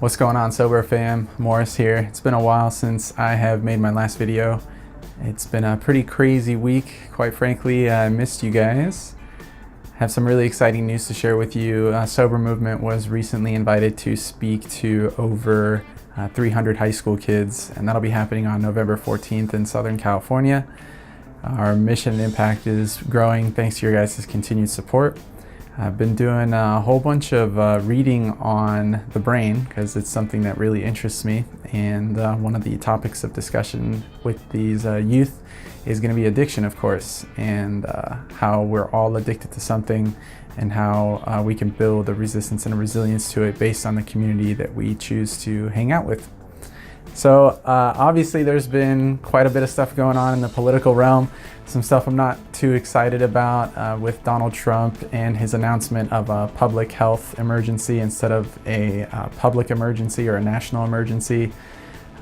What's going on, Sober fam? Morris here. It's been a while since I have made my last video. It's been a pretty crazy week, quite frankly. I missed you guys. Have some really exciting news to share with you. Sober Movement was recently invited to speak to over 300 high school kids, and that'll be happening on November 14th in Southern California. Our mission and impact is growing thanks to your guys' continued support. I've been doing a whole bunch of reading on the brain because it's something that really interests me, and one of the topics of discussion with these youth is going to be addiction, of course, and how we're all addicted to something and how we can build a resistance and a resilience to it based on the community that we choose to hang out with. So obviously there's been quite a bit of stuff going on in the political realm. Some stuff I'm not too excited about with Donald Trump and his announcement of a public health emergency instead of a public emergency or a national emergency.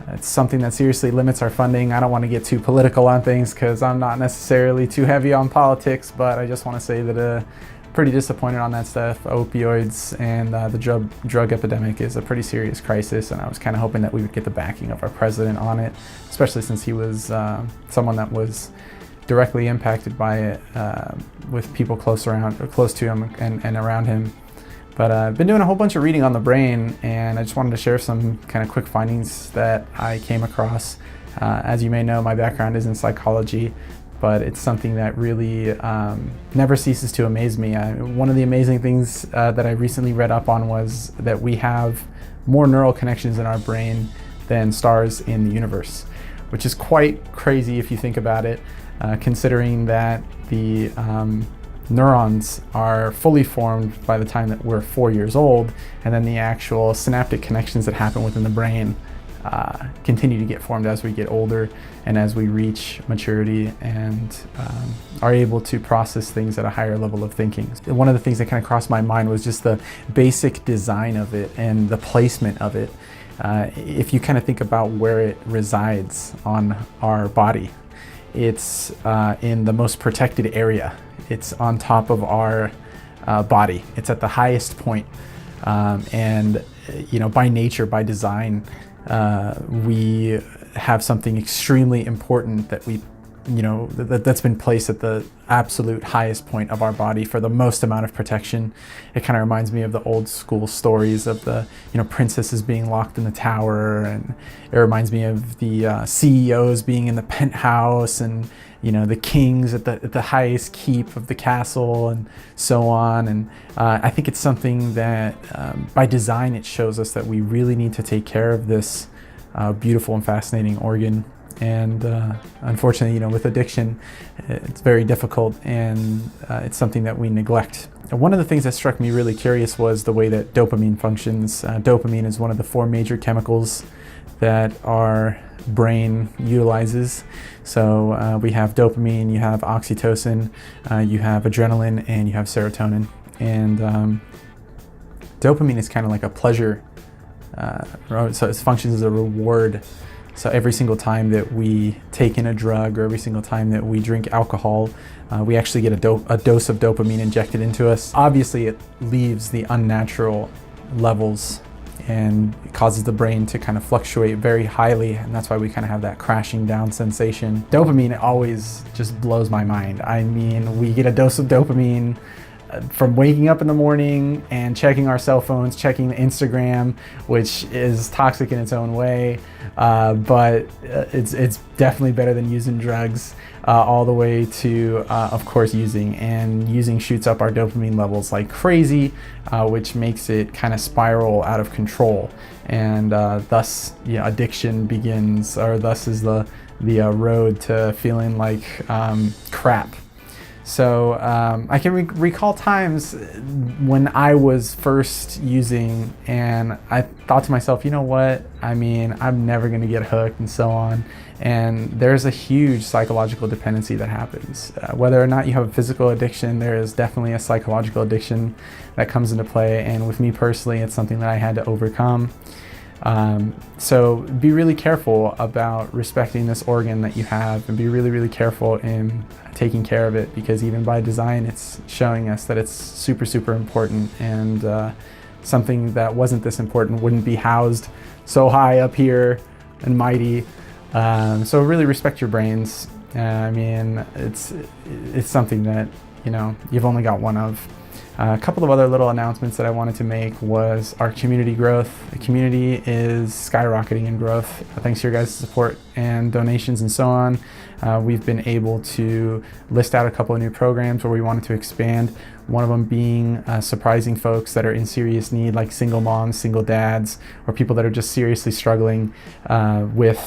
It's something that seriously limits our funding. I don't want to get too political on things because I'm not necessarily too heavy on politics, but I just want to say that pretty disappointed on that stuff. Opioids and the drug epidemic is a pretty serious crisis, and I was kind of hoping that we would get the backing of our president on it, especially since he was someone that was directly impacted by it with people close to him and around him. But I've been doing a whole bunch of reading on the brain, and I just wanted to share some kind of quick findings that I came across. As you may know, my background is in psychology, but it's something that really never ceases to amaze me. One of the amazing things that I recently read up on was that we have more neural connections in our brain than stars in the universe, which is quite crazy if you think about it, considering that the neurons are fully formed by the time that we're 4 years old, and then the actual synaptic connections that happen within the brain continue to get formed as we get older and as we reach maturity and are able to process things at a higher level of thinking. One of the things that kind of crossed my mind was just the basic design of it and the placement of it. If you kind of think about where it resides on our body, it's in the most protected area. It's on top of our body. It's at the highest point. And you know, by nature, by design, we have something extremely important that that's been placed at the absolute highest point of our body for the most amount of protection. It kind of reminds me of the old school stories of the princesses being locked in the tower, and it reminds me of the CEOs being in the penthouse, and the kings at the highest keep of the castle, and so on. And I think it's something that by design it shows us that we really need to take care of this beautiful and fascinating organ. And unfortunately, with addiction, it's very difficult, and it's something that we neglect. One of the things that struck me really curious was the way that dopamine functions. Dopamine is one of the 4 major chemicals that our brain utilizes. So we have dopamine, you have oxytocin, you have adrenaline, and you have serotonin. And dopamine is kind of like a pleasure, so it functions as a reward. So every single time that we take in a drug, or every single time that we drink alcohol, we actually get a dose of dopamine injected into us. Obviously, it leaves the unnatural levels, and it causes the brain to kind of fluctuate very highly, and that's why we kind of have that crashing down sensation. Dopamine always just blows my mind. I mean, we get a dose of dopamine from waking up in the morning and checking our cell phones, checking the Instagram, which is toxic in its own way, but it's definitely better than using drugs, all the way to, of course, using. And using shoots up our dopamine levels like crazy, which makes it kind of spiral out of control. And thus, addiction begins, or thus is the road to feeling like crap. So I can recall times when I was first using, and I thought to myself, you know what? I mean, I'm never going to get hooked, and so on. And there's a huge psychological dependency that happens. Whether or not you have a physical addiction, there is definitely a psychological addiction that comes into play. And with me personally, it's something that I had to overcome. So be really careful about respecting this organ that you have, and be really, really careful in taking care of it, because even by design, it's showing us that it's super, super important. And something that wasn't this important wouldn't be housed so high up here and mighty. So really respect your brains. I mean, it's something that, you know, you've only got one of. A couple of other little announcements that I wanted to make was our community growth. The community is skyrocketing in growth thanks to your guys' support and donations and so on. We've been able to list out a couple of new programs where we wanted to expand. One of them being surprising folks that are in serious need, like single moms, single dads, or people that are just seriously struggling with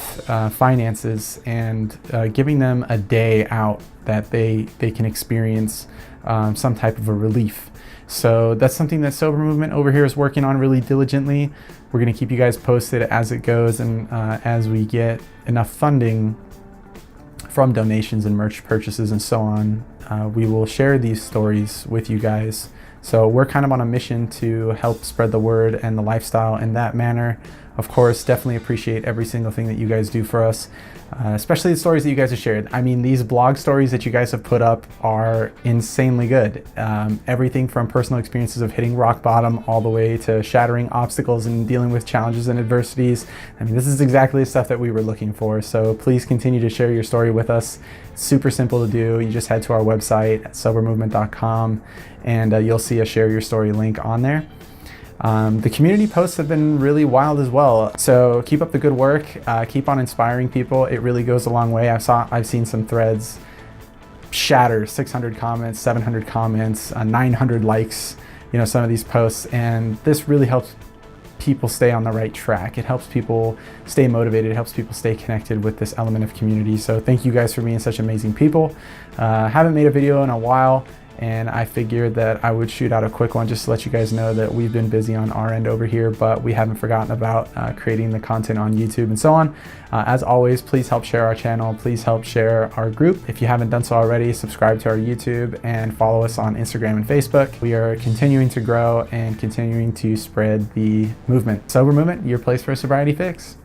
finances, and giving them a day out that they can experience some type of a relief. So that's something that Sober Movement over here is working on really diligently. We're going to keep you guys posted as it goes, and as we get enough funding from donations and merch purchases and so on, we will share these stories with you guys. So we're kind of on a mission to help spread the word and the lifestyle in that manner. Of course, definitely appreciate every single thing that you guys do for us, especially the stories that you guys have shared. I mean, these blog stories that you guys have put up are insanely good. Everything from personal experiences of hitting rock bottom all the way to shattering obstacles and dealing with challenges and adversities. I mean, this is exactly the stuff that we were looking for. So please continue to share your story with us. It's super simple to do. You just head to our website at sobermovement.com, and you'll see a share your story link on there. The community posts have been really wild as well. So keep up the good work. Keep on inspiring people. It really goes a long way. I've seen some threads shatter 600 comments, 700 comments, 900 likes, you know, some of these posts. And this really helps people stay on the right track. It helps people stay motivated. It helps people stay connected with this element of community. So thank you guys for being such amazing people. Haven't made a video in a while, and I figured that I would shoot out a quick one just to let you guys know that we've been busy on our end over here, but we haven't forgotten about creating the content on YouTube and so on. As always, please help share our channel. Please help share our group. If you haven't done so already, subscribe to our YouTube and follow us on Instagram and Facebook. We are continuing to grow and continuing to spread the movement. Sober Movement, your place for a sobriety fix.